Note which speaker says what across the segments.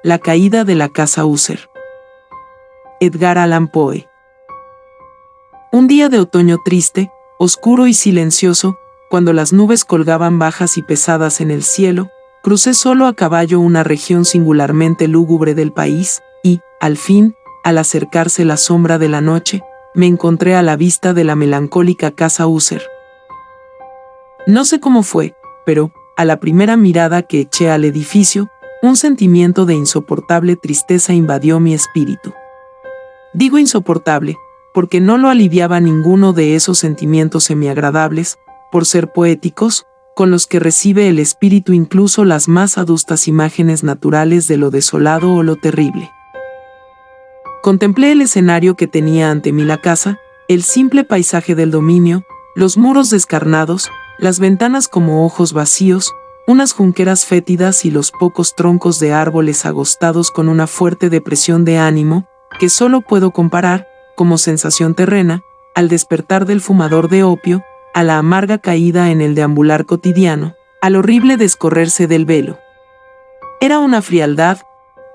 Speaker 1: La caída de la casa User. Edgar Allan Poe. Un día de otoño triste, oscuro y silencioso, cuando las nubes colgaban bajas y pesadas en el cielo, crucé solo a caballo una región singularmente lúgubre del país, y, al fin, al acercarse la sombra de la noche, me encontré a la vista de la melancólica casa User. No sé cómo fue, pero, a la primera mirada que eché al edificio, un sentimiento de insoportable tristeza invadió mi espíritu. Digo insoportable, porque no lo aliviaba ninguno de esos sentimientos semiagradables, por ser poéticos, con los que recibe el espíritu incluso las más adustas imágenes naturales de lo desolado o lo terrible. Contemplé el escenario que tenía ante mí la casa, el simple paisaje del dominio, los muros descarnados, las ventanas como ojos vacíos, unas junqueras fétidas y los pocos troncos de árboles agostados con una fuerte depresión de ánimo, que solo puedo comparar, como sensación terrena, al despertar del fumador de opio, a la amarga caída en el deambular cotidiano, al horrible descorrerse del velo. Era una frialdad,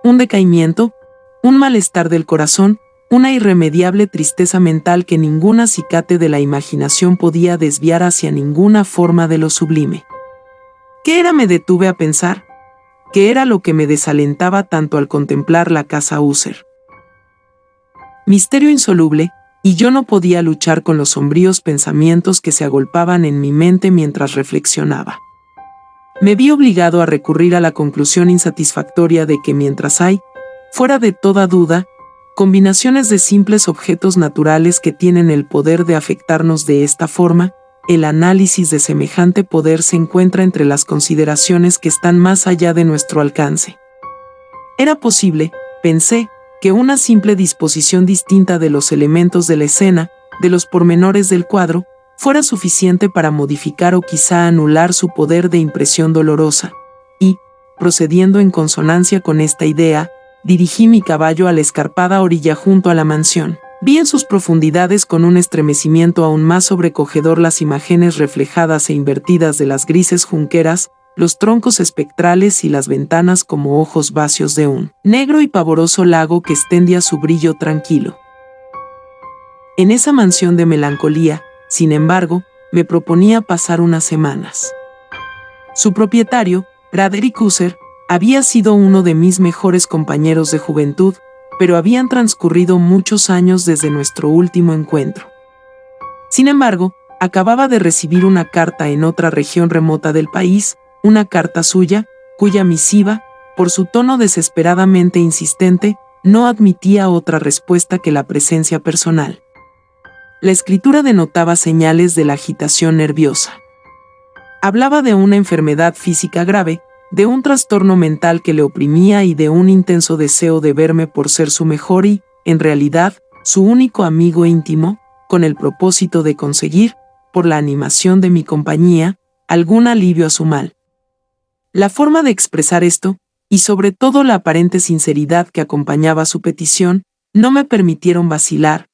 Speaker 1: un decaimiento, un malestar del corazón, una irremediable tristeza mental que ningún acicate de la imaginación podía desviar hacia ninguna forma de lo sublime. ¿Qué era? Me detuve a pensar. ¿Qué era lo que me desalentaba tanto al contemplar la casa User? Misterio insoluble, y yo no podía luchar con los sombríos pensamientos que se agolpaban en mi mente mientras reflexionaba. Me vi obligado a recurrir a la conclusión insatisfactoria de que mientras hay, fuera de toda duda, combinaciones de simples objetos naturales que tienen el poder de afectarnos de esta forma, el análisis de semejante poder se encuentra entre las consideraciones que están más allá de nuestro alcance. Era posible, pensé, que una simple disposición distinta de los elementos de la escena, de los pormenores del cuadro, fuera suficiente para modificar o quizá anular su poder de impresión dolorosa, y, procediendo en consonancia con esta idea, dirigí mi caballo a la escarpada orilla junto a la mansión. Vi en sus profundidades con un estremecimiento aún más sobrecogedor las imágenes reflejadas e invertidas de las grises junqueras, los troncos espectrales y las ventanas como ojos vacíos de un negro y pavoroso lago que extendía su brillo tranquilo. En esa mansión de melancolía, sin embargo, me proponía pasar unas semanas. Su propietario, Frederick User, había sido uno de mis mejores compañeros de juventud, pero habían transcurrido muchos años desde nuestro último encuentro. Sin embargo, acababa de recibir una carta en otra región remota del país, una carta suya, cuya misiva, por su tono desesperadamente insistente, no admitía otra respuesta que la presencia personal. La escritura denotaba señales de la agitación nerviosa. Hablaba de una enfermedad física grave, de un trastorno mental que le oprimía y de un intenso deseo de verme por ser su mejor y, en realidad, su único amigo íntimo, con el propósito de conseguir, por la animación de mi compañía, algún alivio a su mal. La forma de expresar esto, y sobre todo la aparente sinceridad que acompañaba su petición, no me permitieron vacilar,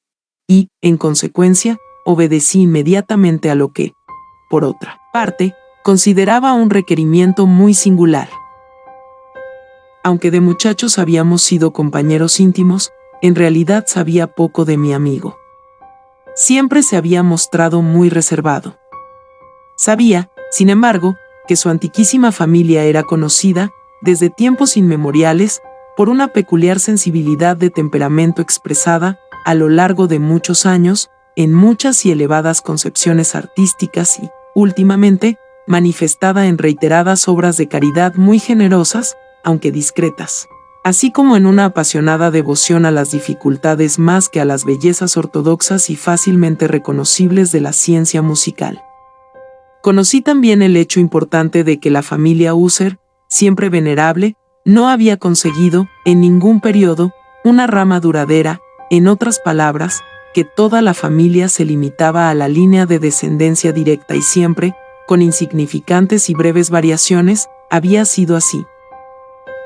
Speaker 1: y, en consecuencia, obedecí inmediatamente a lo que, por otra parte, consideraba un requerimiento muy singular. Aunque de muchachos habíamos sido compañeros íntimos, en realidad sabía poco de mi amigo. Siempre se había mostrado muy reservado. Sabía, sin embargo, que su antiquísima familia era conocida, desde tiempos inmemoriales, por una peculiar sensibilidad de temperamento expresada, a lo largo de muchos años, en muchas y elevadas concepciones artísticas y, últimamente, manifestada en reiteradas obras de caridad muy generosas, aunque discretas, así como en una apasionada devoción a las dificultades más que a las bellezas ortodoxas y fácilmente reconocibles de la ciencia musical. Conocí también el hecho importante de que la familia User, siempre venerable, no había conseguido, en ningún periodo, una rama duradera, en otras palabras, que toda la familia se limitaba a la línea de descendencia directa y siempre, con insignificantes y breves variaciones, había sido así.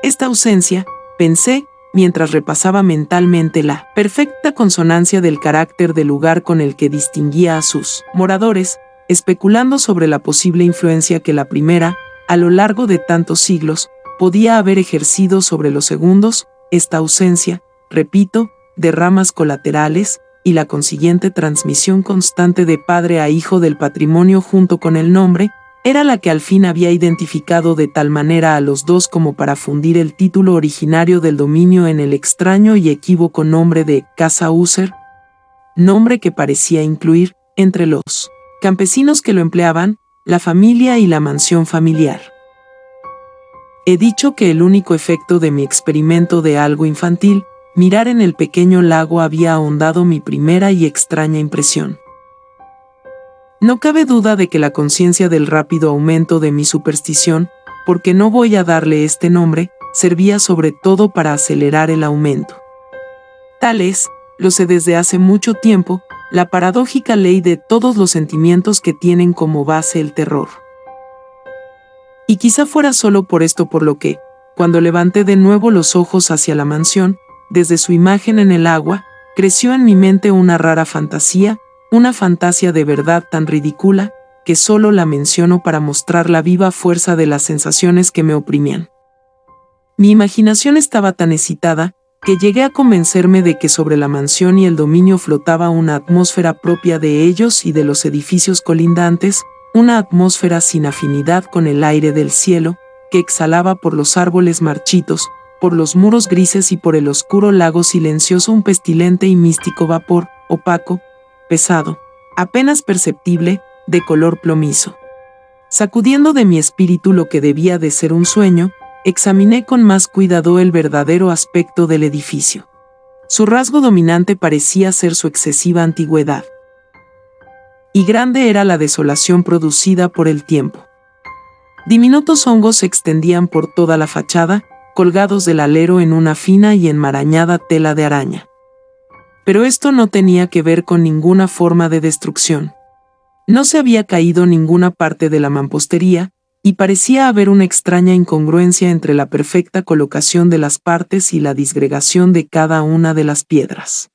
Speaker 1: Esta ausencia, pensé, mientras repasaba mentalmente la perfecta consonancia del carácter del lugar con el que distinguía a sus moradores, especulando sobre la posible influencia que la primera, a lo largo de tantos siglos, podía haber ejercido sobre los segundos, esta ausencia, repito, de ramas colaterales, y la consiguiente transmisión constante de padre a hijo del patrimonio junto con el nombre, era la que al fin había identificado de tal manera a los dos como para fundir el título originario del dominio en el extraño y equívoco nombre de Casa User, nombre que parecía incluir, entre los campesinos que lo empleaban, la familia y la mansión familiar. He dicho que el único efecto de mi experimento de algo infantil, mirar en el pequeño lago, había ahondado mi primera y extraña impresión. No cabe duda de que la conciencia del rápido aumento de mi superstición, porque no voy a darle este nombre, servía sobre todo para acelerar el aumento. Tal es, lo sé desde hace mucho tiempo, la paradójica ley de todos los sentimientos que tienen como base el terror. Y quizá fuera solo por esto por lo que, cuando levanté de nuevo los ojos hacia la mansión, desde su imagen en el agua, creció en mi mente una rara fantasía, una fantasía de verdad tan ridícula, que solo la menciono para mostrar la viva fuerza de las sensaciones que me oprimían. Mi imaginación estaba tan excitada, que llegué a convencerme de que sobre la mansión y el dominio flotaba una atmósfera propia de ellos y de los edificios colindantes, una atmósfera sin afinidad con el aire del cielo, que exhalaba por los árboles marchitos, por los muros grises y por el oscuro lago silencioso un pestilente y místico vapor, opaco, pesado, apenas perceptible, de color plomizo. Sacudiendo de mi espíritu lo que debía de ser un sueño, examiné con más cuidado el verdadero aspecto del edificio. Su rasgo dominante parecía ser su excesiva antigüedad. Y grande era la desolación producida por el tiempo. Diminutos hongos se extendían por toda la fachada, colgados del alero en una fina y enmarañada tela de araña. Pero esto no tenía que ver con ninguna forma de destrucción. No se había caído ninguna parte de la mampostería, y parecía haber una extraña incongruencia entre la perfecta colocación de las partes y la disgregación de cada una de las piedras.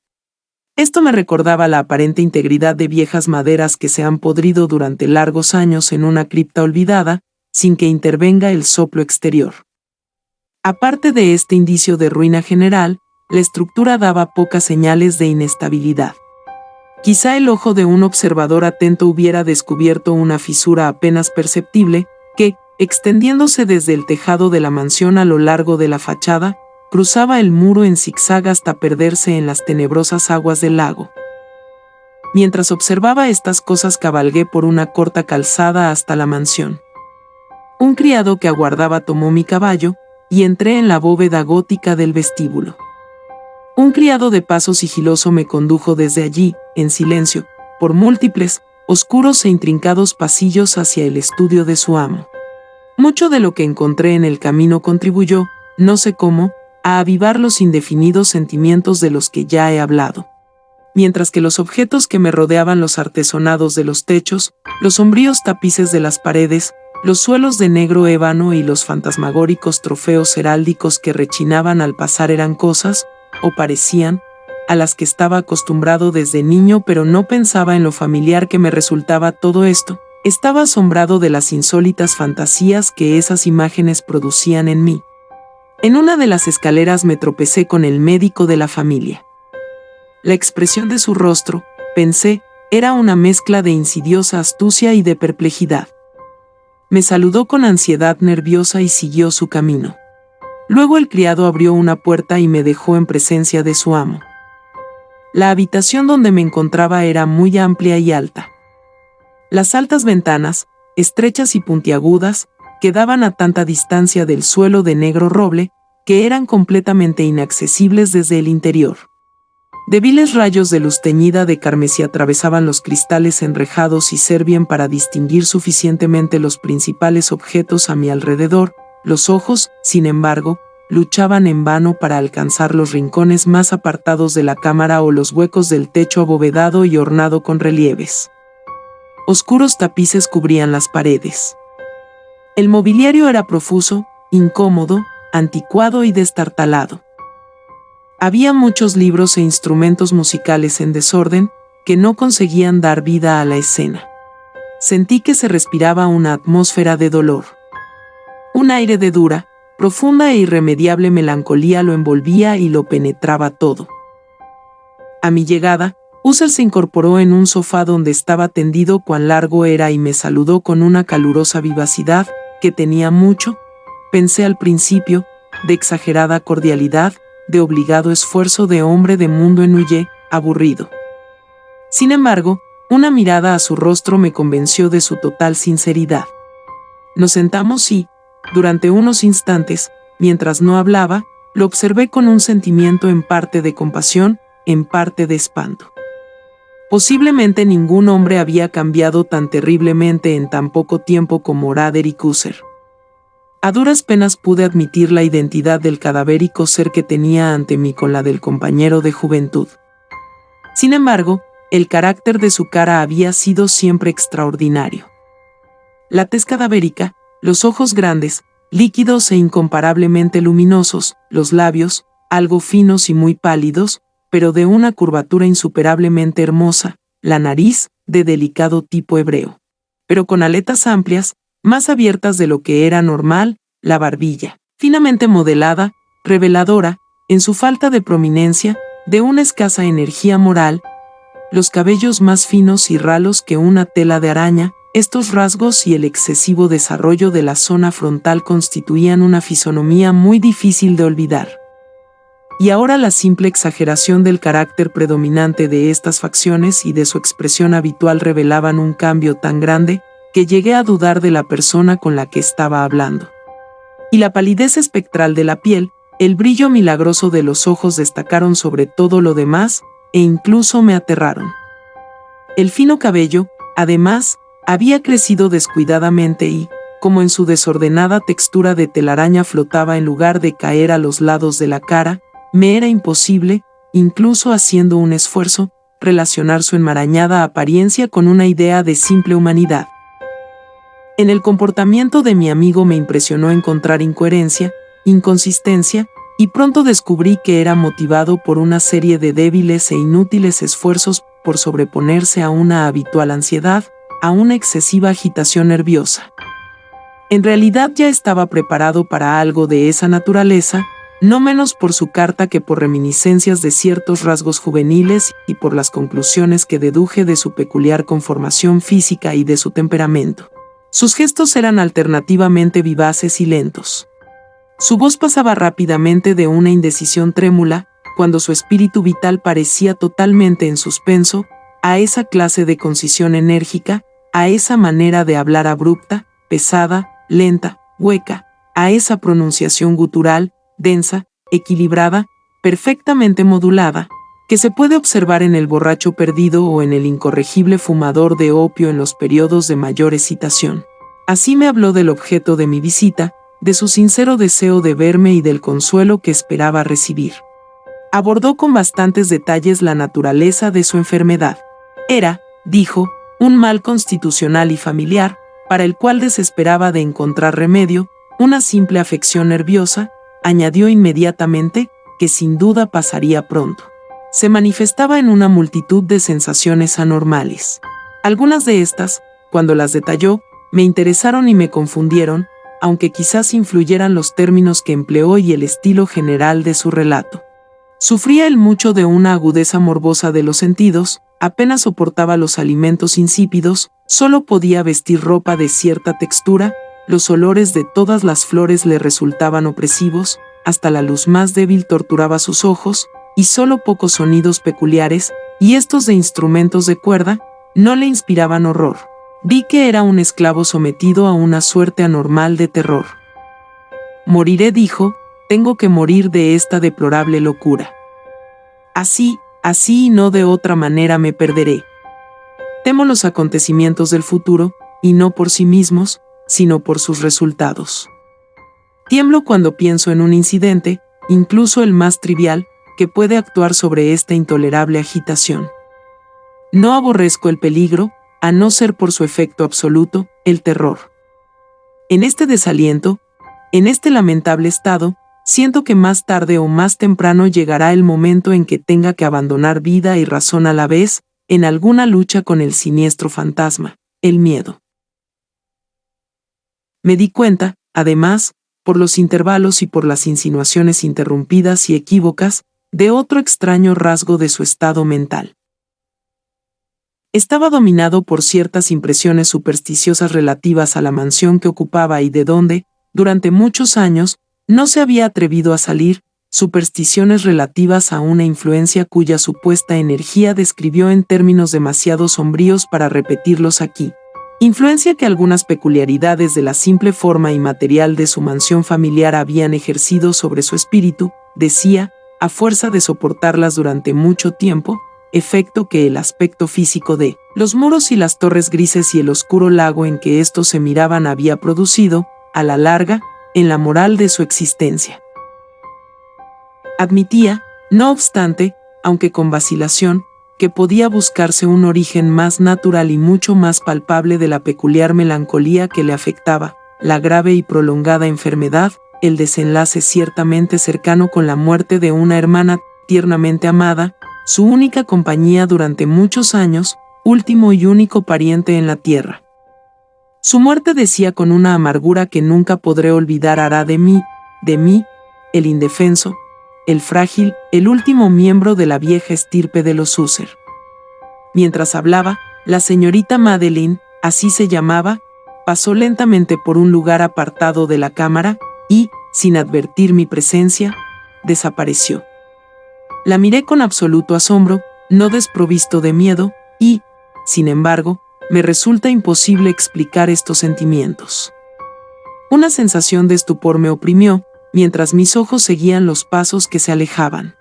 Speaker 1: Esto me recordaba la aparente integridad de viejas maderas que se han podrido durante largos años en una cripta olvidada, sin que intervenga el soplo exterior. Aparte de este indicio de ruina general, la estructura daba pocas señales de inestabilidad. Quizá el ojo de un observador atento hubiera descubierto una fisura apenas perceptible, que, extendiéndose desde el tejado de la mansión a lo largo de la fachada, cruzaba el muro en zigzag hasta perderse en las tenebrosas aguas del lago. Mientras observaba estas cosas cabalgué por una corta calzada hasta la mansión. Un criado que aguardaba tomó mi caballo, y entré en la bóveda gótica del vestíbulo. Un criado de paso sigiloso me condujo desde allí, en silencio, por múltiples, oscuros e intrincados pasillos hacia el estudio de su amo. Mucho de lo que encontré en el camino contribuyó, no sé cómo, a avivar los indefinidos sentimientos de los que ya he hablado. Mientras que los objetos que me rodeaban, los artesonados de los techos, los sombríos tapices de las paredes, los suelos de negro ébano y los fantasmagóricos trofeos heráldicos que rechinaban al pasar eran cosas, o parecían, a las que estaba acostumbrado desde niño, pero no pensaba en lo familiar que me resultaba todo esto. Estaba asombrado de las insólitas fantasías que esas imágenes producían en mí. En una de las escaleras me tropecé con el médico de la familia. La expresión de su rostro, pensé, era una mezcla de insidiosa astucia y de perplejidad. Me saludó con ansiedad nerviosa y siguió su camino. Luego el criado abrió una puerta y me dejó en presencia de su amo. La habitación donde me encontraba era muy amplia y alta. Las altas ventanas, estrechas y puntiagudas, quedaban a tanta distancia del suelo de negro roble, que eran completamente inaccesibles desde el interior. Débiles rayos de luz teñida de carmesí atravesaban los cristales enrejados y servían para distinguir suficientemente los principales objetos a mi alrededor. Los ojos, sin embargo, luchaban en vano para alcanzar los rincones más apartados de la cámara o los huecos del techo abovedado y ornado con relieves. Oscuros tapices cubrían las paredes. El mobiliario era profuso, incómodo, anticuado y destartalado. Había muchos libros e instrumentos musicales en desorden, que no conseguían dar vida a la escena. Sentí que se respiraba una atmósfera de dolor. Un aire de dura, Profunda e irremediable melancolía lo envolvía y lo penetraba todo. A mi llegada, User se incorporó en un sofá donde estaba tendido cuán largo era y me saludó con una calurosa vivacidad que tenía mucho, pensé al principio, de exagerada cordialidad, de obligado esfuerzo de hombre de mundo ennuyé, aburrido. Sin embargo, una mirada a su rostro me convenció de su total sinceridad. Nos sentamos y, durante unos instantes, mientras no hablaba, lo observé con un sentimiento en parte de compasión, en parte de espanto. Posiblemente ningún hombre había cambiado tan terriblemente en tan poco tiempo como Roderick User. A duras penas pude admitir la identidad del cadavérico ser que tenía ante mí con la del compañero de juventud. Sin embargo, el carácter de su cara había sido siempre extraordinario. La tez cadavérica, los ojos grandes, líquidos e incomparablemente luminosos, los labios, algo finos y muy pálidos, pero de una curvatura insuperablemente hermosa, la nariz, de delicado tipo hebreo, pero con aletas amplias, más abiertas de lo que era normal, la barbilla, finamente modelada, reveladora, en su falta de prominencia, de una escasa energía moral, los cabellos más finos y ralos que una tela de araña, estos rasgos y el excesivo desarrollo de la zona frontal constituían una fisonomía muy difícil de olvidar. Y ahora la simple exageración del carácter predominante de estas facciones y de su expresión habitual revelaban un cambio tan grande, que llegué a dudar de la persona con la que estaba hablando. Y la palidez espectral de la piel, el brillo milagroso de los ojos destacaron sobre todo lo demás, e incluso me aterraron. El fino cabello, además, había crecido descuidadamente y, como en su desordenada textura de telaraña flotaba en lugar de caer a los lados de la cara, me era imposible, incluso haciendo un esfuerzo, relacionar su enmarañada apariencia con una idea de simple humanidad. En el comportamiento de mi amigo me impresionó encontrar incoherencia, inconsistencia, y pronto descubrí que era motivado por una serie de débiles e inútiles esfuerzos por sobreponerse a una habitual ansiedad, a una excesiva agitación nerviosa. En realidad ya estaba preparado para algo de esa naturaleza, no menos por su carta que por reminiscencias de ciertos rasgos juveniles y por las conclusiones que deduje de su peculiar conformación física y de su temperamento. Sus gestos eran alternativamente vivaces y lentos. Su voz pasaba rápidamente de una indecisión trémula, cuando su espíritu vital parecía totalmente en suspenso, a esa clase de concisión enérgica, a esa manera de hablar abrupta, pesada, lenta, hueca, a esa pronunciación gutural, densa, equilibrada, perfectamente modulada, que se puede observar en el borracho perdido o en el incorregible fumador de opio en los periodos de mayor excitación. Así me habló del objeto de mi visita, de su sincero deseo de verme y del consuelo que esperaba recibir. Abordó con bastantes detalles la naturaleza de su enfermedad. Era, dijo, un mal constitucional y familiar, para el cual desesperaba de encontrar remedio, una simple afección nerviosa, añadió inmediatamente, que sin duda pasaría pronto. Se manifestaba en una multitud de sensaciones anormales. Algunas de estas, cuando las detalló, me interesaron y me confundieron, aunque quizás influyeran los términos que empleó y el estilo general de su relato. Sufría él mucho de una agudeza morbosa de los sentidos, apenas soportaba los alimentos insípidos, solo podía vestir ropa de cierta textura, los olores de todas las flores le resultaban opresivos, hasta la luz más débil torturaba sus ojos, y solo pocos sonidos peculiares, y estos de instrumentos de cuerda, no le inspiraban horror. Vi que era un esclavo sometido a una suerte anormal de terror. Moriré, dijo, tengo que morir de esta deplorable locura. Así y no de otra manera me perderé. Temo los acontecimientos del futuro, y no por sí mismos, sino por sus resultados. Tiemblo cuando pienso en un incidente, incluso el más trivial, que puede actuar sobre esta intolerable agitación. No aborrezco el peligro, a no ser por su efecto absoluto, el terror. En este desaliento, en este lamentable estado, siento que más tarde o más temprano llegará el momento en que tenga que abandonar vida y razón a la vez, en alguna lucha con el siniestro fantasma, el miedo. Me di cuenta, además, por los intervalos y por las insinuaciones interrumpidas y equívocas de otro extraño rasgo de su estado mental. Estaba dominado por ciertas impresiones supersticiosas relativas a la mansión que ocupaba y de donde, durante muchos años, no se había atrevido a salir, supersticiones relativas a una influencia cuya supuesta energía describió en términos demasiado sombríos para repetirlos aquí. Influencia que algunas peculiaridades de la simple forma y material de su mansión familiar habían ejercido sobre su espíritu, decía, a fuerza de soportarlas durante mucho tiempo, efecto que el aspecto físico de los muros y las torres grises y el oscuro lago en que estos se miraban había producido, a la larga, en la moral de su existencia. Admitía, no obstante, aunque con vacilación, que podía buscarse un origen más natural y mucho más palpable de la peculiar melancolía que le afectaba, la grave y prolongada enfermedad, el desenlace ciertamente cercano con la muerte de una hermana tiernamente amada, su única compañía durante muchos años, último y único pariente en la tierra. Su muerte, decía con una amargura que nunca podré olvidar, hará de mí, el indefenso, el frágil, el último miembro de la vieja estirpe de los User. Mientras hablaba, la señorita Madeline, así se llamaba, pasó lentamente por un lugar apartado de la cámara y, sin advertir mi presencia, desapareció. La miré con absoluto asombro, no desprovisto de miedo, y, sin embargo, me resulta imposible explicar estos sentimientos. Una sensación de estupor me oprimió, mientras mis ojos seguían los pasos que se alejaban.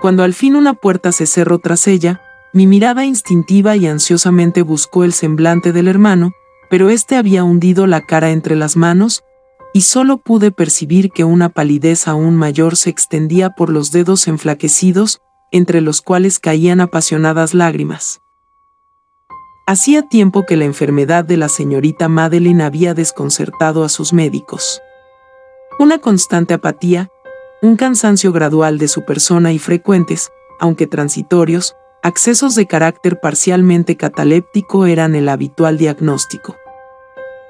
Speaker 1: Cuando al fin una puerta se cerró tras ella, mi mirada instintiva y ansiosamente buscó el semblante del hermano, pero éste había hundido la cara entre las manos, y solo pude percibir que una palidez aún mayor se extendía por los dedos enflaquecidos, entre los cuales caían apasionadas lágrimas. Hacía tiempo que la enfermedad de la señorita Madeline había desconcertado a sus médicos. Una constante apatía, un cansancio gradual de su persona y frecuentes, aunque transitorios, accesos de carácter parcialmente cataléptico eran el habitual diagnóstico.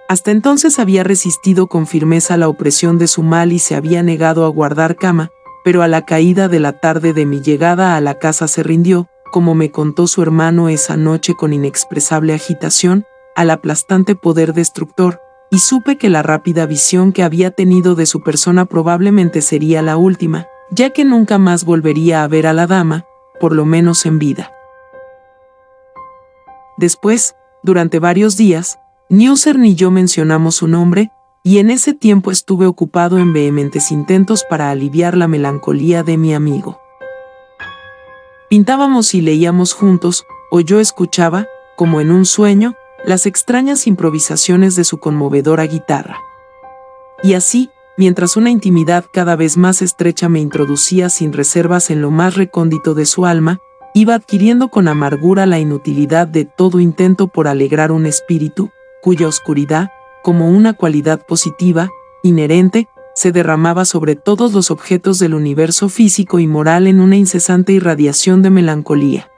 Speaker 1: Hasta entonces había resistido con firmeza la opresión de su mal y se había negado a guardar cama, pero a la caída de la tarde de mi llegada a la casa se rindió, como me contó su hermano esa noche con inexpresable agitación, al aplastante poder destructor, y supe que la rápida visión que había tenido de su persona probablemente sería la última, ya que nunca más volvería a ver a la dama, por lo menos en vida. Después, durante varios días, ni User ni yo mencionamos su nombre, y en ese tiempo estuve ocupado en vehementes intentos para aliviar la melancolía de mi amigo. Pintábamos y leíamos juntos, o yo escuchaba, como en un sueño, las extrañas improvisaciones de su conmovedora guitarra. Y así, mientras una intimidad cada vez más estrecha me introducía sin reservas en lo más recóndito de su alma, iba adquiriendo con amargura la inutilidad de todo intento por alegrar un espíritu, cuya oscuridad, como una cualidad positiva, inherente, se derramaba sobre todos los objetos del universo físico y moral en una incesante irradiación de melancolía.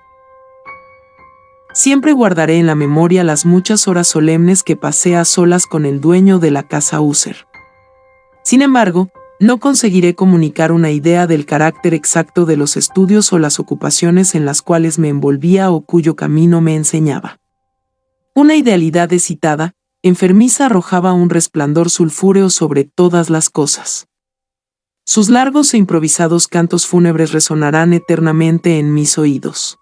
Speaker 1: Siempre guardaré en la memoria las muchas horas solemnes que pasé a solas con el dueño de la casa User. Sin embargo, no conseguiré comunicar una idea del carácter exacto de los estudios o las ocupaciones en las cuales me envolvía o cuyo camino me enseñaba. Una idealidad excitada, enfermiza, arrojaba un resplandor sulfúreo sobre todas las cosas. Sus largos e improvisados cantos fúnebres resonarán eternamente en mis oídos.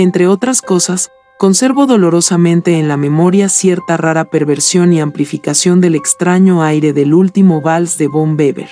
Speaker 1: Entre otras cosas, conservo dolorosamente en la memoria cierta rara perversión y amplificación del extraño aire del último vals de von Weber.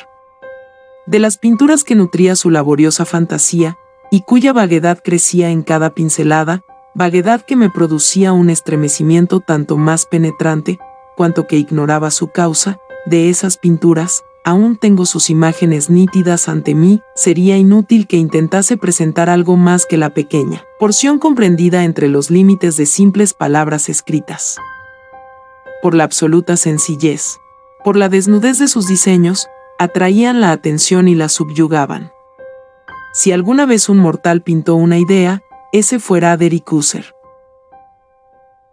Speaker 1: De las pinturas que nutría su laboriosa fantasía, y cuya vaguedad crecía en cada pincelada, vaguedad que me producía un estremecimiento tanto más penetrante, cuanto que ignoraba su causa, de esas pinturas, aún tengo sus imágenes nítidas ante mí, sería inútil que intentase presentar algo más que la pequeña porción comprendida entre los límites de simples palabras escritas. Por la absoluta sencillez, por la desnudez de sus diseños, atraían la atención y la subyugaban. Si alguna vez un mortal pintó una idea, ese fuera Derek User.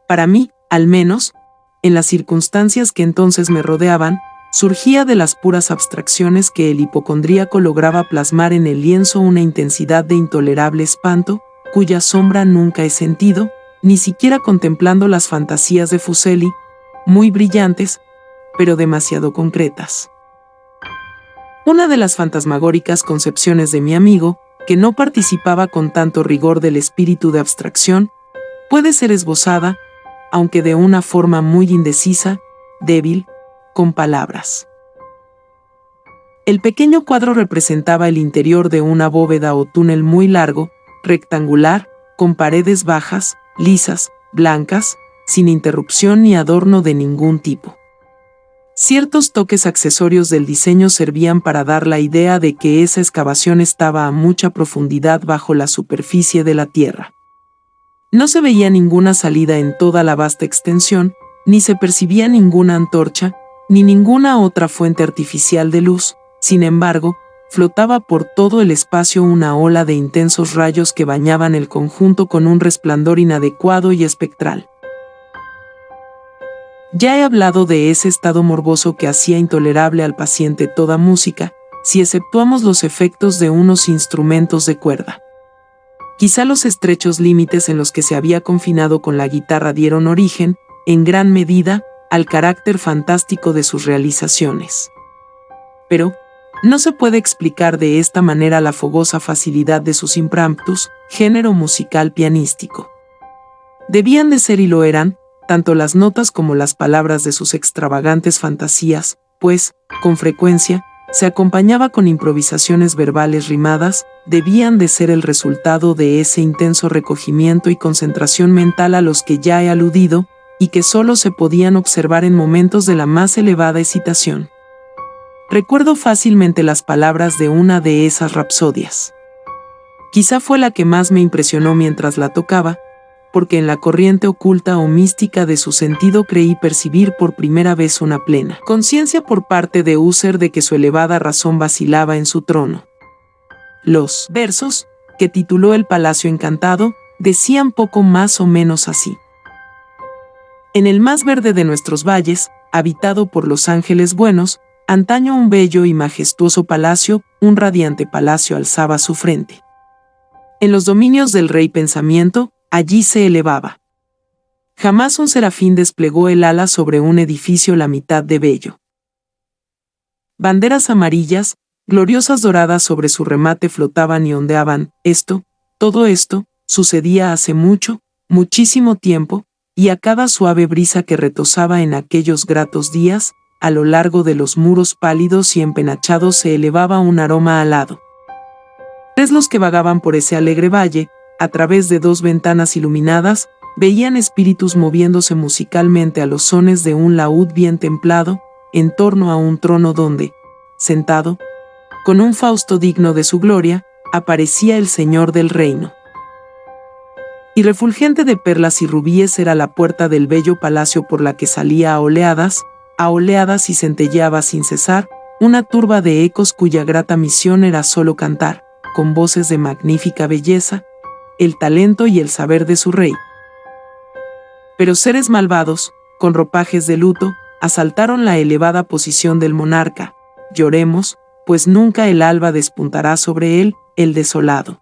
Speaker 1: Para mí, al menos, en las circunstancias que entonces me rodeaban, surgía de las puras abstracciones que el hipocondríaco lograba plasmar en el lienzo una intensidad de intolerable espanto, cuya sombra nunca he sentido, ni siquiera contemplando las fantasías de Fuseli, muy brillantes, pero demasiado concretas. Una de las fantasmagóricas concepciones de mi amigo, que no participaba con tanto rigor del espíritu de abstracción, puede ser esbozada, aunque de una forma muy indecisa, débil, con palabras. El pequeño cuadro representaba el interior de una bóveda o túnel muy largo, rectangular, con paredes bajas, lisas, blancas, sin interrupción ni adorno de ningún tipo. Ciertos toques accesorios del diseño servían para dar la idea de que esa excavación estaba a mucha profundidad bajo la superficie de la tierra. No se veía ninguna salida en toda la vasta extensión, ni se percibía ninguna antorcha, ni ninguna otra fuente artificial de luz. Sin embargo, flotaba por todo el espacio una ola de intensos rayos que bañaban el conjunto con un resplandor inadecuado y espectral. Ya he hablado de ese estado morboso que hacía intolerable al paciente toda música, si exceptuamos los efectos de unos instrumentos de cuerda. Quizá los estrechos límites en los que se había confinado con la guitarra dieron origen, en gran medida, al carácter fantástico de sus realizaciones. Pero no se puede explicar de esta manera la fogosa facilidad de sus impromptus, género musical pianístico. Debían de ser y lo eran, tanto las notas como las palabras de sus extravagantes fantasías, pues, con frecuencia, se acompañaba con improvisaciones verbales rimadas, debían de ser el resultado de ese intenso recogimiento y concentración mental a los que ya he aludido, y que solo se podían observar en momentos de la más elevada excitación. Recuerdo fácilmente las palabras de una de esas rapsodias. Quizá fue la que más me impresionó mientras la tocaba, porque en la corriente oculta o mística de su sentido creí percibir por primera vez una plena conciencia por parte de Husserl de que su elevada razón vacilaba en su trono. Los versos, que tituló El Palacio Encantado, decían poco más o menos así. En el más verde de nuestros valles, habitado por los ángeles buenos, antaño un bello y majestuoso palacio, un radiante palacio alzaba su frente. En los dominios del rey pensamiento, allí se elevaba. Jamás un serafín desplegó el ala sobre un edificio la mitad de bello. Banderas amarillas, gloriosas doradas sobre su remate flotaban y ondeaban. Todo esto, sucedía hace mucho, muchísimo tiempo, y a cada suave brisa que retozaba en aquellos gratos días, a lo largo de los muros pálidos y empenachados se elevaba un aroma alado. Tres los que vagaban por ese alegre valle, a través de dos ventanas iluminadas, veían espíritus moviéndose musicalmente a los sones de un laúd bien templado, en torno a un trono donde, sentado, con un Fausto digno de su gloria, aparecía el Señor del reino. Y refulgente de perlas y rubíes era la puerta del bello palacio por la que salía a oleadas y centelleaba sin cesar, una turba de ecos cuya grata misión era solo cantar, con voces de magnífica belleza, el talento y el saber de su rey. Pero seres malvados, con ropajes de luto, asaltaron la elevada posición del monarca. Lloremos, pues nunca el alba despuntará sobre él, el desolado.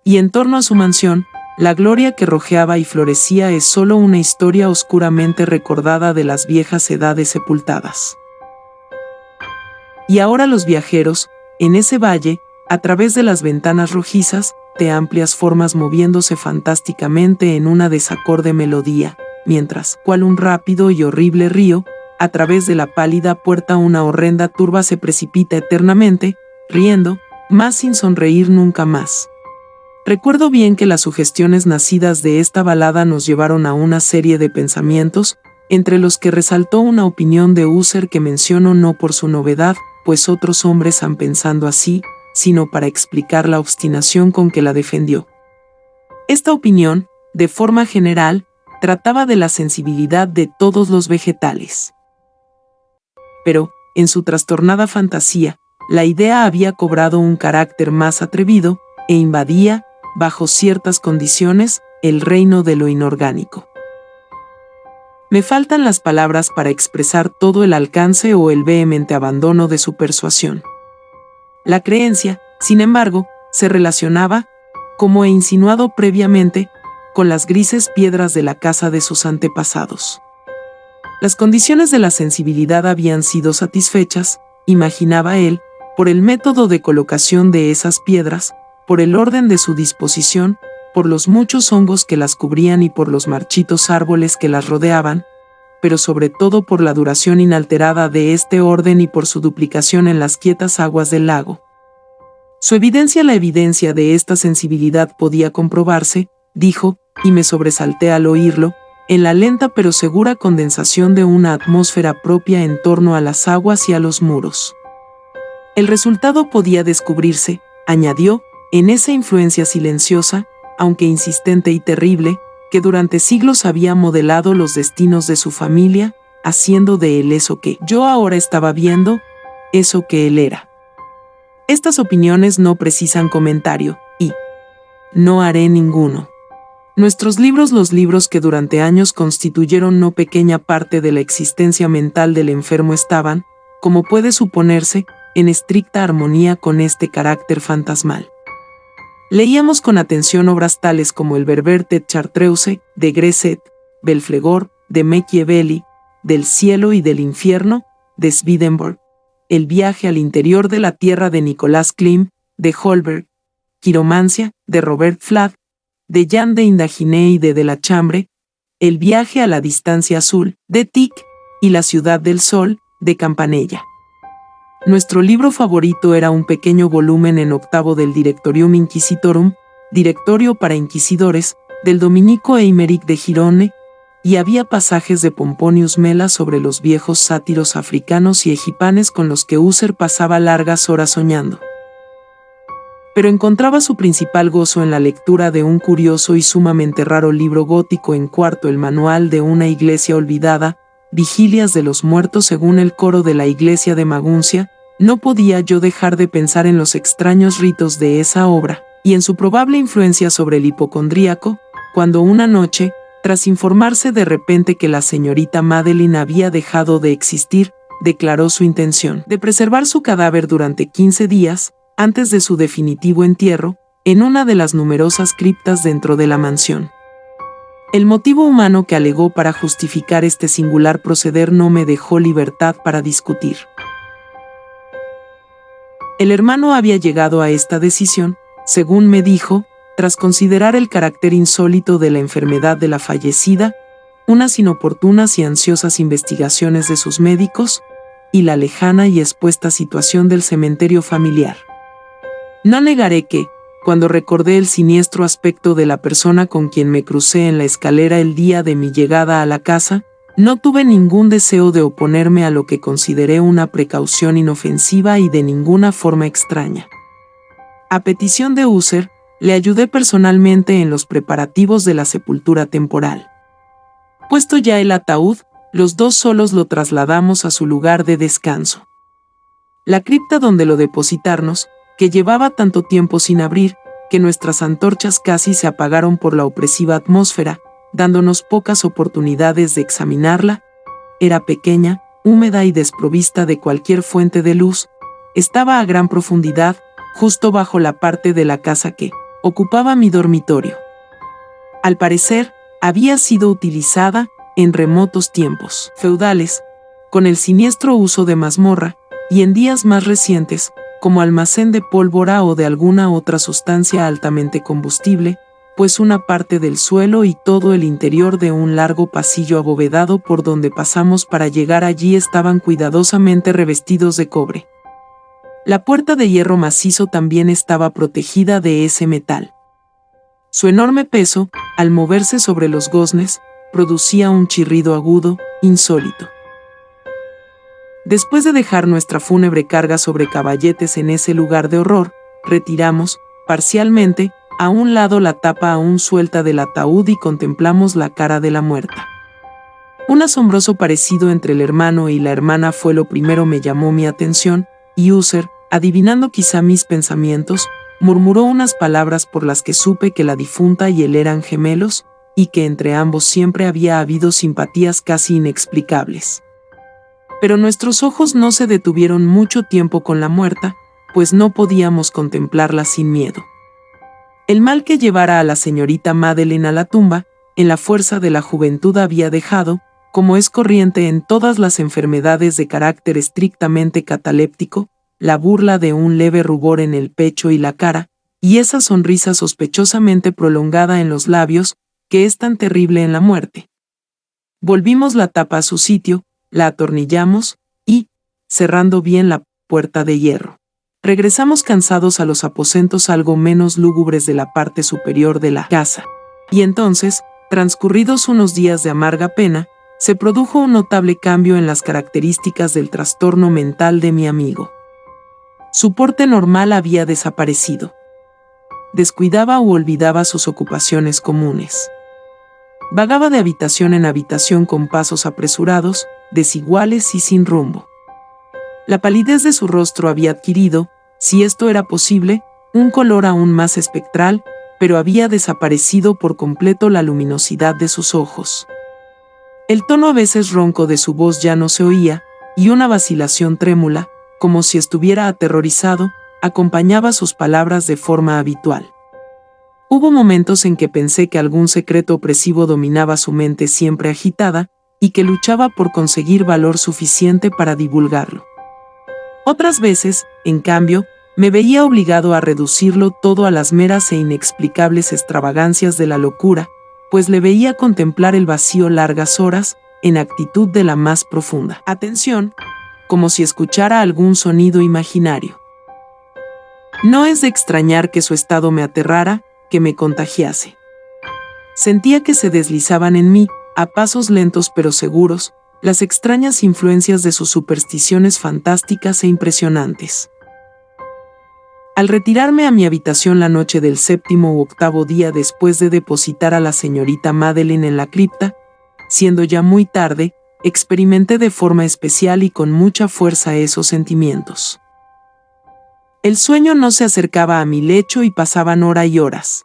Speaker 1: Y en torno a su mansión, la gloria que rojeaba y florecía es solo una historia oscuramente recordada de las viejas edades sepultadas. Y ahora los viajeros, en ese valle, a través de las ventanas rojizas, de amplias formas moviéndose fantásticamente en una desacorde melodía, mientras, cual un rápido y horrible río, a través de la pálida puerta una horrenda turba se precipita eternamente, riendo, mas sin sonreír nunca más. Recuerdo bien que las sugestiones nacidas de esta balada nos llevaron a una serie de pensamientos, entre los que resaltó una opinión de Husserl que menciono no por su novedad, pues otros hombres han pensado así, sino para explicar la obstinación con que la defendió. Esta opinión, de forma general, trataba de la sensibilidad de todos los vegetales. Pero, en su trastornada fantasía, la idea había cobrado un carácter más atrevido, e invadía, bajo ciertas condiciones, el reino de lo inorgánico. Me faltan las palabras para expresar todo el alcance o el vehemente abandono de su persuasión. La creencia, sin embargo, se relacionaba, como he insinuado previamente, con las grises piedras de la casa de sus antepasados. Las condiciones de la sensibilidad habían sido satisfechas, imaginaba él, por el método de colocación de esas piedras, por el orden de su disposición, por los muchos hongos que las cubrían y por los marchitos árboles que las rodeaban, pero sobre todo por la duración inalterada de este orden y por su duplicación en las quietas aguas del lago. La evidencia de esta sensibilidad podía comprobarse, dijo, y me sobresalté al oírlo, en la lenta pero segura condensación de una atmósfera propia en torno a las aguas y a los muros. El resultado podía descubrirse, añadió, en esa influencia silenciosa, aunque insistente y terrible, que durante siglos había modelado los destinos de su familia, haciendo de él eso que yo ahora estaba viendo, eso que él era. Estas opiniones no precisan comentario, y no haré ninguno. Nuestros libros, los libros que durante años constituyeron no pequeña parte de la existencia mental del enfermo, estaban, como puede suponerse, en estricta armonía con este carácter fantasmal. Leíamos con atención obras tales como el Berber de Chartreuse, de Gresset, Belflegor, de Machiavelli, del cielo y del infierno, de Swedenborg, El viaje al interior de la tierra de Nicolás Klim, de Holberg, Quiromancia, de Robert Fladd, de Jean de Indaginé y de la Chambre, El viaje a la distancia azul, de Tieck, y La ciudad del sol, de Campanella. Nuestro libro favorito era un pequeño volumen en octavo del Directorium Inquisitorum, Directorio para Inquisidores, del dominico Eimeric de Girone, y había pasajes de Pomponius Mela sobre los viejos sátiros africanos y egipanes con los que Husserl pasaba largas horas soñando. Pero encontraba su principal gozo en la lectura de un curioso y sumamente raro libro gótico en cuarto, el manual de una iglesia olvidada, Vigilias de los muertos según el coro de la iglesia de Maguncia. No podía yo dejar de pensar en los extraños ritos de esa obra, y en su probable influencia sobre el hipocondríaco, cuando una noche, tras informarse de repente que la señorita Madeline había dejado de existir, declaró su intención de preservar su cadáver durante 15 días, antes de su definitivo entierro, en una de las numerosas criptas dentro de la mansión. El motivo humano que alegó para justificar este singular proceder no me dejó libertad para discutir. El hermano había llegado a esta decisión, según me dijo, tras considerar el carácter insólito de la enfermedad de la fallecida, unas inoportunas y ansiosas investigaciones de sus médicos, y la lejana y expuesta situación del cementerio familiar. No negaré que, cuando recordé el siniestro aspecto de la persona con quien me crucé en la escalera el día de mi llegada a la casa, no tuve ningún deseo de oponerme a lo que consideré una precaución inofensiva y de ninguna forma extraña. A petición de Husserl, le ayudé personalmente en los preparativos de la sepultura temporal. Puesto ya el ataúd, los dos solos lo trasladamos a su lugar de descanso. La cripta donde lo depositarnos, que llevaba tanto tiempo sin abrir, que nuestras antorchas casi se apagaron por la opresiva atmósfera, dándonos pocas oportunidades de examinarla, era pequeña, húmeda y desprovista de cualquier fuente de luz, estaba a gran profundidad, justo bajo la parte de la casa que ocupaba mi dormitorio. Al parecer, había sido utilizada, en remotos tiempos feudales, con el siniestro uso de mazmorra, y en días más recientes, como almacén de pólvora o de alguna otra sustancia altamente combustible, pues una parte del suelo y todo el interior de un largo pasillo abovedado por donde pasamos para llegar allí estaban cuidadosamente revestidos de cobre. La puerta de hierro macizo también estaba protegida de ese metal. Su enorme peso, al moverse sobre los goznes, producía un chirrido agudo, insólito. Después de dejar nuestra fúnebre carga sobre caballetes en ese lugar de horror, retiramos, parcialmente, a un lado la tapa aún suelta del ataúd y contemplamos la cara de la muerta. Un asombroso parecido entre el hermano y la hermana fue lo primero me llamó mi atención, y Husserl, adivinando quizá mis pensamientos, murmuró unas palabras por las que supe que la difunta y él eran gemelos, y que entre ambos siempre había habido simpatías casi inexplicables. Pero nuestros ojos no se detuvieron mucho tiempo con la muerta, pues no podíamos contemplarla sin miedo. El mal que llevara a la señorita Madeline a la tumba, en la fuerza de la juventud había dejado, como es corriente en todas las enfermedades de carácter estrictamente cataléptico, la burla de un leve rubor en el pecho y la cara, y esa sonrisa sospechosamente prolongada en los labios, que es tan terrible en la muerte. Volvimos la tapa a su sitio, la atornillamos, y, cerrando bien la puerta de hierro, regresamos cansados a los aposentos algo menos lúgubres de la parte superior de la casa. Y entonces, transcurridos unos días de amarga pena, se produjo un notable cambio en las características del trastorno mental de mi amigo. Su porte normal había desaparecido. Descuidaba u olvidaba sus ocupaciones comunes. Vagaba de habitación en habitación con pasos apresurados, desiguales y sin rumbo. La palidez de su rostro había adquirido, si esto era posible, un color aún más espectral, pero había desaparecido por completo la luminosidad de sus ojos. El tono a veces ronco de su voz ya no se oía, y una vacilación trémula, como si estuviera aterrorizado, acompañaba sus palabras de forma habitual. Hubo momentos en que pensé que algún secreto opresivo dominaba su mente siempre agitada, y que luchaba por conseguir valor suficiente para divulgarlo. Otras veces, en cambio, me veía obligado a reducirlo todo a las meras e inexplicables extravagancias de la locura, pues le veía contemplar el vacío largas horas, en actitud de la más profunda atención, como si escuchara algún sonido imaginario. No es de extrañar que su estado me aterrara, que me contagiase. Sentía que se deslizaban en mí, a pasos lentos pero seguros, las extrañas influencias de sus supersticiones fantásticas e impresionantes. Al retirarme a mi habitación la noche del 7º u 8º día después de depositar a la señorita Madeline en la cripta, siendo ya muy tarde, experimenté de forma especial y con mucha fuerza esos sentimientos. El sueño no se acercaba a mi lecho y pasaban horas y horas.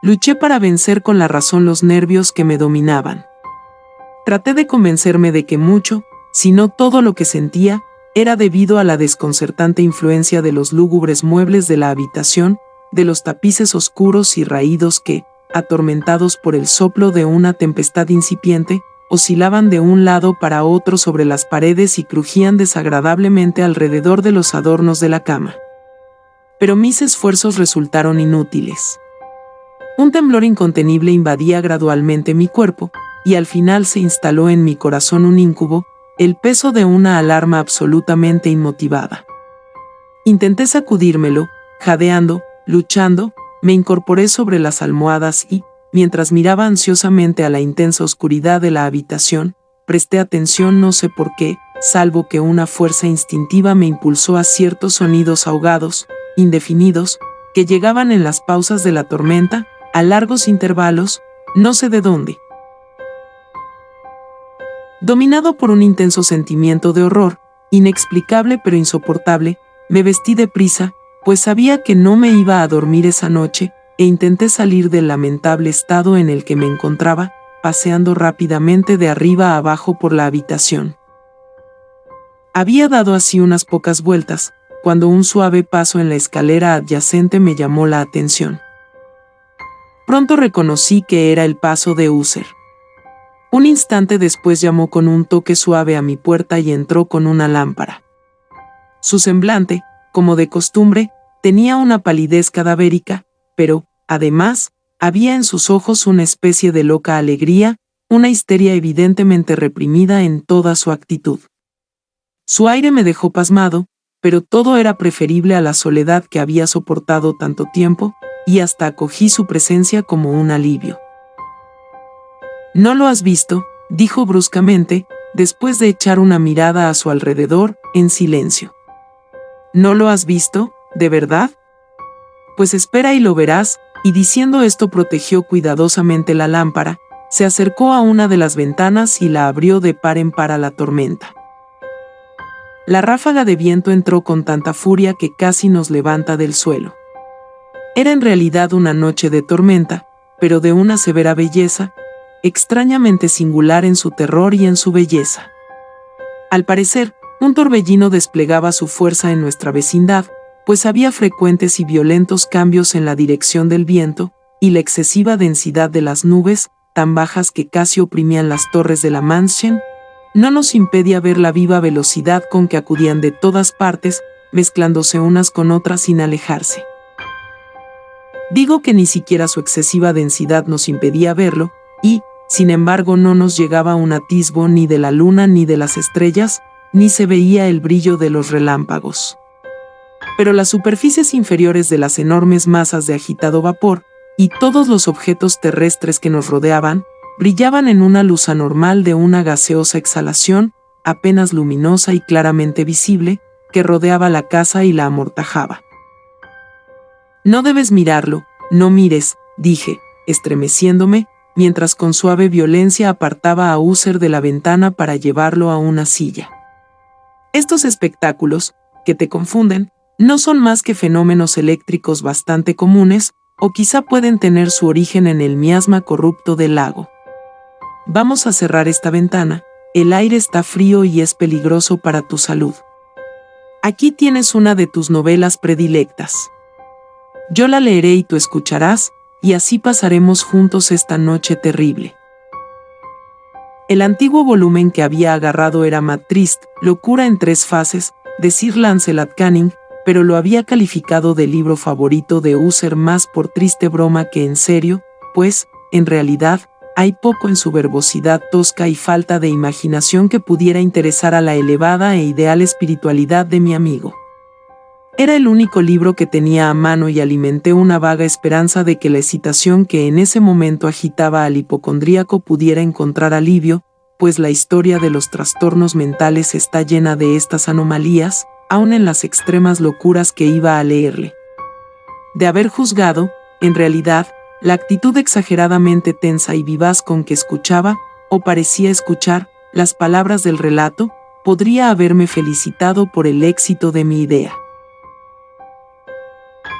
Speaker 1: Luché para vencer con la razón los nervios que me dominaban. Traté de convencerme de que mucho, si no todo lo que sentía, era debido a la desconcertante influencia de los lúgubres muebles de la habitación, de los tapices oscuros y raídos que, atormentados por el soplo de una tempestad incipiente, oscilaban de un lado para otro sobre las paredes y crujían desagradablemente alrededor de los adornos de la cama. Pero mis esfuerzos resultaron inútiles. Un temblor incontenible invadía gradualmente mi cuerpo, y al final se instaló en mi corazón un íncubo, el peso de una alarma absolutamente inmotivada. Intenté sacudírmelo, jadeando, luchando, me incorporé sobre las almohadas y, mientras miraba ansiosamente a la intensa oscuridad de la habitación, presté atención no sé por qué, salvo que una fuerza instintiva me impulsó a ciertos sonidos ahogados, indefinidos, que llegaban en las pausas de la tormenta, a largos intervalos, no sé de dónde. Dominado por un intenso sentimiento de horror, inexplicable pero insoportable, me vestí deprisa, pues sabía que no me iba a dormir esa noche, e intenté salir del lamentable estado en el que me encontraba, paseando rápidamente de arriba a abajo por la habitación. Había dado así unas pocas vueltas, cuando un suave paso en la escalera adyacente me llamó la atención. Pronto reconocí que era el paso de User. Un instante después llamó con un toque suave a mi puerta y entró con una lámpara. Su semblante, como de costumbre, tenía una palidez cadavérica, pero, además, había en sus ojos una especie de loca alegría, una histeria evidentemente reprimida en toda su actitud. Su aire me dejó pasmado, pero todo era preferible a la soledad que había soportado tanto tiempo, y hasta acogí su presencia como un alivio. «¿No lo has visto?», dijo bruscamente, después de echar una mirada a su alrededor, en silencio. «¿No lo has visto, de verdad? Pues espera y lo verás», y diciendo esto protegió cuidadosamente la lámpara, se acercó a una de las ventanas y la abrió de par en par a la tormenta. La ráfaga de viento entró con tanta furia que casi nos levanta del suelo. Era en realidad una noche de tormenta, pero de una severa belleza, extrañamente singular en su terror y en su belleza. Al parecer, un torbellino desplegaba su fuerza en nuestra vecindad, pues había frecuentes y violentos cambios en la dirección del viento, y la excesiva densidad de las nubes, tan bajas que casi oprimían las torres de la mansión, no nos impedía ver la viva velocidad con que acudían de todas partes, mezclándose unas con otras sin alejarse. Digo que ni siquiera su excesiva densidad nos impedía verlo, y, sin embargo, no nos llegaba un atisbo ni de la luna ni de las estrellas, ni se veía el brillo de los relámpagos. Pero las superficies inferiores de las enormes masas de agitado vapor, y todos los objetos terrestres que nos rodeaban, brillaban en una luz anormal de una gaseosa exhalación, apenas luminosa y claramente visible, que rodeaba la casa y la amortajaba. «No debes mirarlo, no mires», dije, estremeciéndome, mientras con suave violencia apartaba a User de la ventana para llevarlo a una silla. Estos espectáculos, que te confunden, no son más que fenómenos eléctricos bastante comunes, o quizá pueden tener su origen en el miasma corrupto del lago. Vamos a cerrar esta ventana, el aire está frío y es peligroso para tu salud. Aquí tienes una de tus novelas predilectas. Yo la leeré y tú escucharás, y así pasaremos juntos esta noche terrible. El antiguo volumen que había agarrado era Mad Trist, Locura en 3 fases, de Sir Lancelot Canning, pero lo había calificado de libro favorito de User más por triste broma que en serio, pues, en realidad, hay poco en su verbosidad tosca y falta de imaginación que pudiera interesar a la elevada e ideal espiritualidad de mi amigo. Era el único libro que tenía a mano y alimenté una vaga esperanza de que la excitación que en ese momento agitaba al hipocondríaco pudiera encontrar alivio, pues la historia de los trastornos mentales está llena de estas anomalías, aun en las extremas locuras que iba a leerle. De haber juzgado, en realidad, la actitud exageradamente tensa y vivaz con que escuchaba, o parecía escuchar, las palabras del relato, podría haberme felicitado por el éxito de mi idea.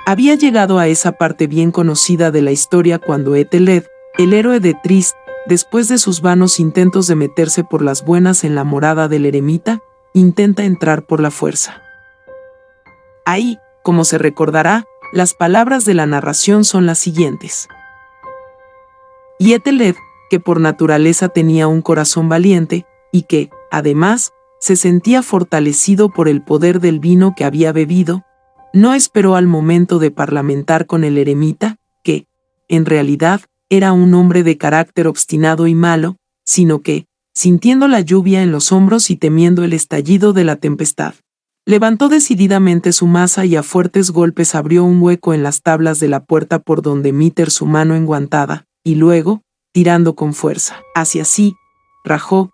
Speaker 1: Había llegado a esa parte bien conocida de la historia cuando Ethelred, el héroe de Trist, después de sus vanos intentos de meterse por las buenas en la morada del eremita, intenta entrar por la fuerza. Ahí, como se recordará, las palabras de la narración son las siguientes. Y Ethelred, que por naturaleza tenía un corazón valiente, y que, además, se sentía fortalecido por el poder del vino que había bebido, no esperó al momento de parlamentar con el eremita, que, en realidad, era un hombre de carácter obstinado y malo, sino que, sintiendo la lluvia en los hombros y temiendo el estallido de la tempestad, levantó decididamente su maza y a fuertes golpes abrió un hueco en las tablas de la puerta por donde meter su mano enguantada, y luego, tirando con fuerza hacia sí, rajó,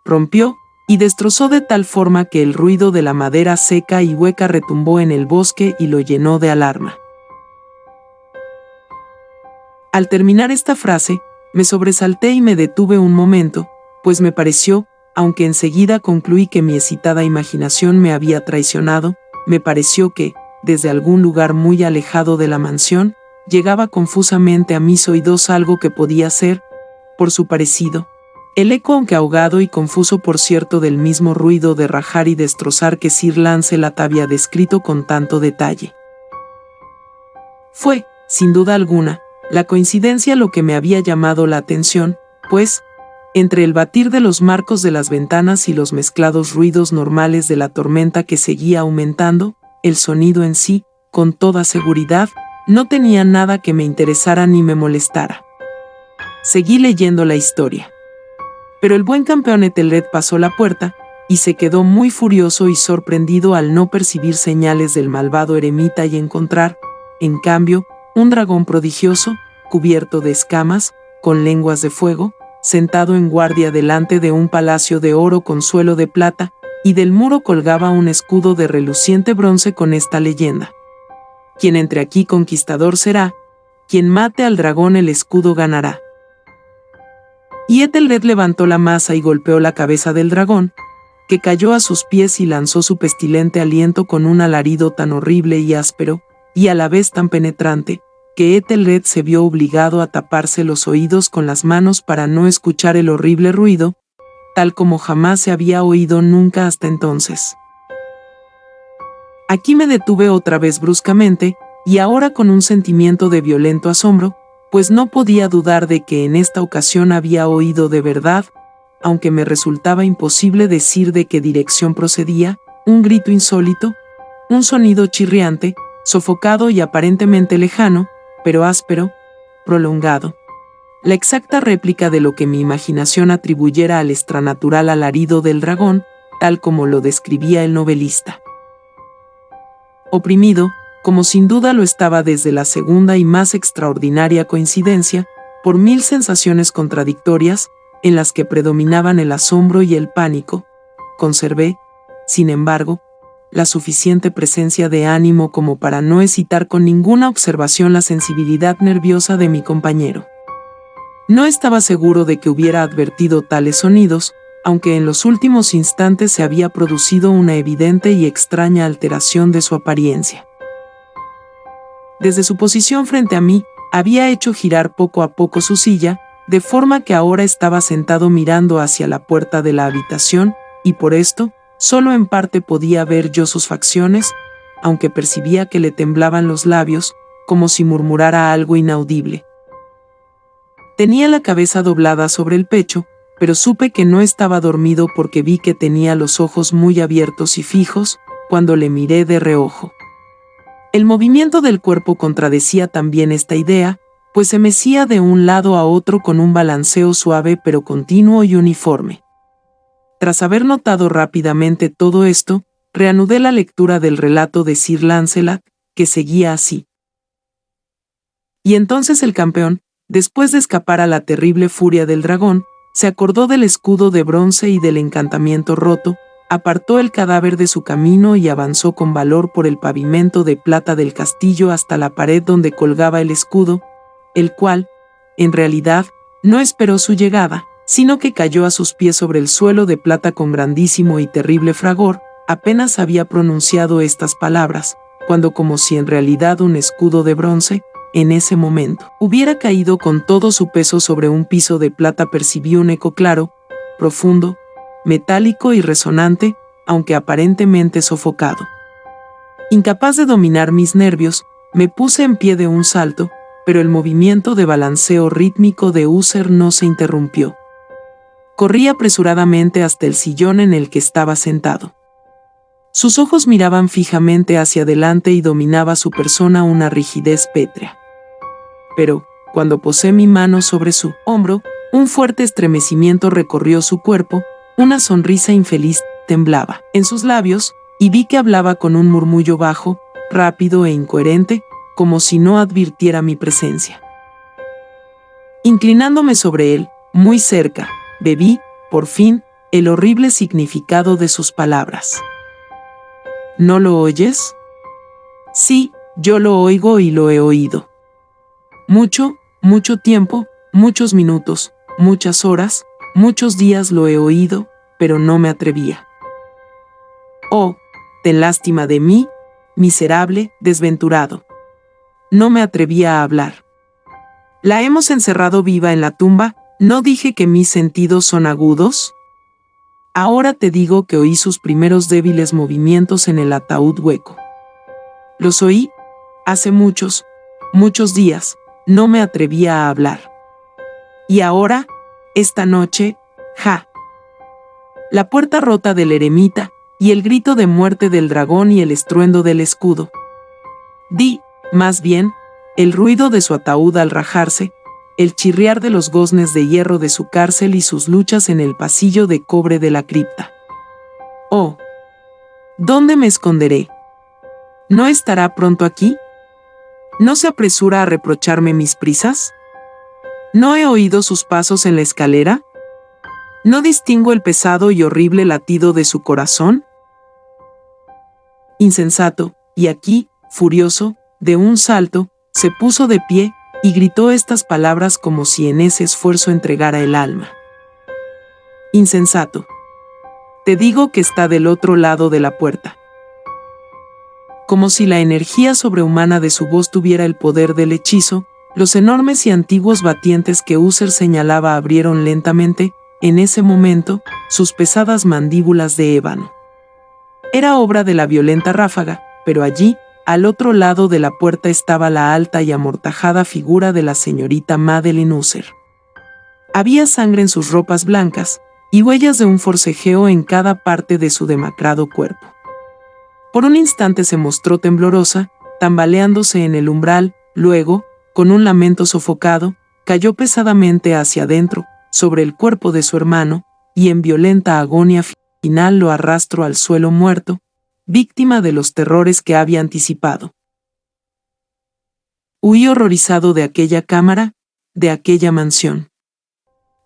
Speaker 1: rompió, y destrozó de tal forma que el ruido de la madera seca y hueca retumbó en el bosque y lo llenó de alarma. Al terminar esta frase, me sobresalté y me detuve un momento, pues me pareció, aunque enseguida concluí que mi excitada imaginación me había traicionado, me pareció que, desde algún lugar muy alejado de la mansión, llegaba confusamente a mis oídos algo que podía ser, por su parecido, el eco aunque ahogado y confuso por cierto del mismo ruido de rajar y destrozar que Sir Lancelot había descrito con tanto detalle. Fue, sin duda alguna, la coincidencia lo que me había llamado la atención, pues, entre el batir de los marcos de las ventanas y los mezclados ruidos normales de la tormenta que seguía aumentando, el sonido en sí, con toda seguridad, no tenía nada que me interesara ni me molestara. Seguí leyendo la historia. Pero el buen campeón Ethelred pasó la puerta, y se quedó muy furioso y sorprendido al no percibir señales del malvado eremita y encontrar, en cambio, un dragón prodigioso, cubierto de escamas, con lenguas de fuego, sentado en guardia delante de un palacio de oro con suelo de plata, y del muro colgaba un escudo de reluciente bronce con esta leyenda. Quien entre aquí conquistador será, quien mate al dragón el escudo ganará. Y Ethelred levantó la maza y golpeó la cabeza del dragón, que cayó a sus pies y lanzó su pestilente aliento con un alarido tan horrible y áspero, y a la vez tan penetrante, que Ethelred se vio obligado a taparse los oídos con las manos para no escuchar el horrible ruido, tal como jamás se había oído nunca hasta entonces. Aquí me detuve otra vez bruscamente, y ahora con un sentimiento de violento asombro, pues no podía dudar de que en esta ocasión había oído de verdad, aunque me resultaba imposible decir de qué dirección procedía, un grito insólito, un sonido chirriante, sofocado y aparentemente lejano, pero áspero, prolongado. La exacta réplica de lo que mi imaginación atribuyera al extranatural alarido del dragón, tal como lo describía el novelista. Oprimido, como sin duda lo estaba desde la segunda y más extraordinaria coincidencia, por 1000 sensaciones contradictorias, en las que predominaban el asombro y el pánico, conservé, sin embargo, la suficiente presencia de ánimo como para no excitar con ninguna observación la sensibilidad nerviosa de mi compañero. No estaba seguro de que hubiera advertido tales sonidos, aunque en los últimos instantes se había producido una evidente y extraña alteración de su apariencia. Desde su posición frente a mí, había hecho girar poco a poco su silla, de forma que ahora estaba sentado mirando hacia la puerta de la habitación, y por esto, solo en parte podía ver yo sus facciones, aunque percibía que le temblaban los labios, como si murmurara algo inaudible. Tenía la cabeza doblada sobre el pecho, pero supe que no estaba dormido porque vi que tenía los ojos muy abiertos y fijos, cuando le miré de reojo. El movimiento del cuerpo contradecía también esta idea, pues se mecía de un lado a otro con un balanceo suave pero continuo y uniforme. Tras haber notado rápidamente todo esto, reanudé la lectura del relato de Sir Lancelot, que seguía así. Y entonces el campeón, después de escapar a la terrible furia del dragón, se acordó del escudo de bronce y del encantamiento roto, apartó el cadáver de su camino y avanzó con valor por el pavimento de plata del castillo hasta la pared donde colgaba el escudo, el cual, en realidad, no esperó su llegada, sino que cayó a sus pies sobre el suelo de plata con grandísimo y terrible fragor. Apenas había pronunciado estas palabras, cuando como si en realidad un escudo de bronce, en ese momento, hubiera caído con todo su peso sobre un piso de plata, percibí un eco claro, profundo, metálico y resonante, aunque aparentemente sofocado. Incapaz de dominar mis nervios, me puse en pie de un salto, pero el movimiento de balanceo rítmico de Uther no se interrumpió. Corrí apresuradamente hasta el sillón en el que estaba sentado. Sus ojos miraban fijamente hacia adelante y dominaba su persona una rigidez pétrea. Pero, cuando posé mi mano sobre su hombro, un fuerte estremecimiento recorrió su cuerpo, una sonrisa infeliz temblaba en sus labios, y vi que hablaba con un murmullo bajo, rápido e incoherente, como si no advirtiera mi presencia. Inclinándome sobre él, muy cerca, bebí, por fin, el horrible significado de sus palabras. ¿No lo oyes? Sí, yo lo oigo y lo he oído. Mucho tiempo, muchos minutos, muchas horas, muchos días lo he oído, pero no me atrevía. Oh, ten lástima de mí, miserable, desventurado. No me atrevía a hablar. La hemos encerrado viva en la tumba, ¿no dije que mis sentidos son agudos? Ahora te digo que oí sus primeros débiles movimientos en el ataúd hueco. Los oí, hace muchos días, no me atrevía a hablar. Y ahora, esta noche, ¡ja! La puerta rota del eremita, y el grito de muerte del dragón y el estruendo del escudo. Más bien, el ruido de su ataúd al rajarse, el chirriar de los goznes de hierro de su cárcel y sus luchas en el pasillo de cobre de la cripta. Oh, ¿dónde me esconderé? ¿No estará pronto aquí? ¿No se apresura a reprocharme mis prisas? ¿No he oído sus pasos en la escalera? ¿No distingo el pesado y horrible latido de su corazón? Insensato, y aquí, furioso, de un salto, se puso de pie, y gritó estas palabras como si en ese esfuerzo entregara el alma. Insensato. Te digo que está del otro lado de la puerta. Como si la energía sobrehumana de su voz tuviera el poder del hechizo, los enormes y antiguos batientes que User señalaba abrieron lentamente, en ese momento, sus pesadas mandíbulas de ébano. Era obra de la violenta ráfaga, pero allí, al otro lado de la puerta estaba la alta y amortajada figura de la señorita Madeline User. Había sangre en sus ropas blancas, y huellas de un forcejeo en cada parte de su demacrado cuerpo. Por un instante se mostró temblorosa, tambaleándose en el umbral, luego, con un lamento sofocado, cayó pesadamente hacia adentro, sobre el cuerpo de su hermano, y en violenta agonía final lo arrastró al suelo muerto, víctima de los terrores que había anticipado. Huí horrorizado de aquella cámara, de aquella mansión.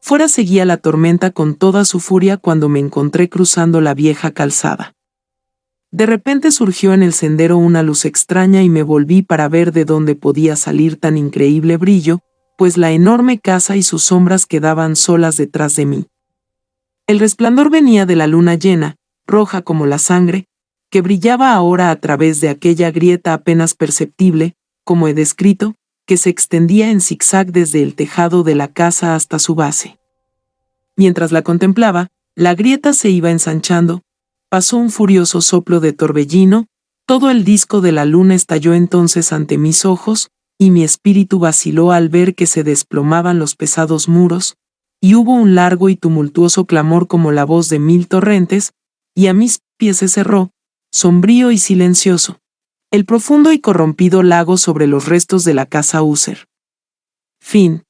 Speaker 1: Fuera seguía la tormenta con toda su furia cuando me encontré cruzando la vieja calzada. De repente surgió en el sendero una luz extraña y me volví para ver de dónde podía salir tan increíble brillo, pues la enorme casa y sus sombras quedaban solas detrás de mí. El resplandor venía de la luna llena, roja como la sangre, que brillaba ahora a través de aquella grieta apenas perceptible, como he descrito, que se extendía en zigzag desde el tejado de la casa hasta su base. Mientras la contemplaba, la grieta se iba ensanchando. Pasó un furioso soplo de torbellino, todo el disco de la luna estalló entonces ante mis ojos, y mi espíritu vaciló al ver que se desplomaban los pesados muros, y hubo un largo y tumultuoso clamor como la voz de 1000 torrentes, y a mis pies se cerró, sombrío y silencioso, el profundo y corrompido lago sobre los restos de la casa User. Fin.